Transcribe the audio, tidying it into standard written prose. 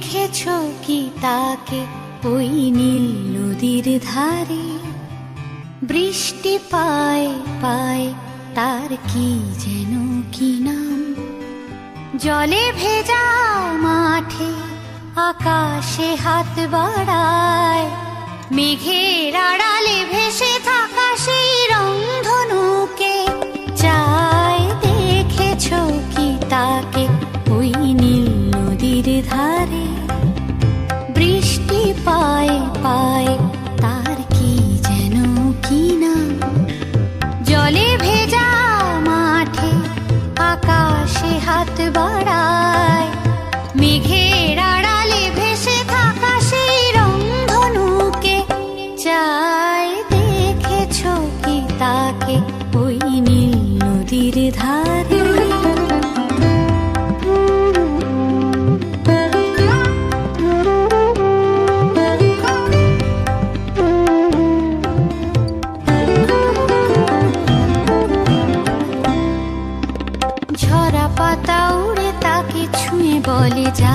দেখেছো কি তাকে ওই নীল নদীর ধারে? বৃষ্টি পায় পায় তার কি যেন কি নাম। জলে ভেজা মাঠে আকাশে হাত বাড়ায়, মেঘের আড়ালে ভেসে থাকা সেই রংধনুকে চায়। দেখেছো কি তাকে ওই নীল নদীর ধারে? বৃষ্টি পায় পায় তার কি যেন কি নাম। জলে ভেজা মাঠে আকাশে হাত বাড়ায়, মেঘের আড়ালে ভেসে থাকা সেই রংধনুকে চায়। দেখেছো কি তাকে ওই নীল নদীর ধারে? ঝরা পাতা উড়ে তাকে ছুঁয়ে বলে যা,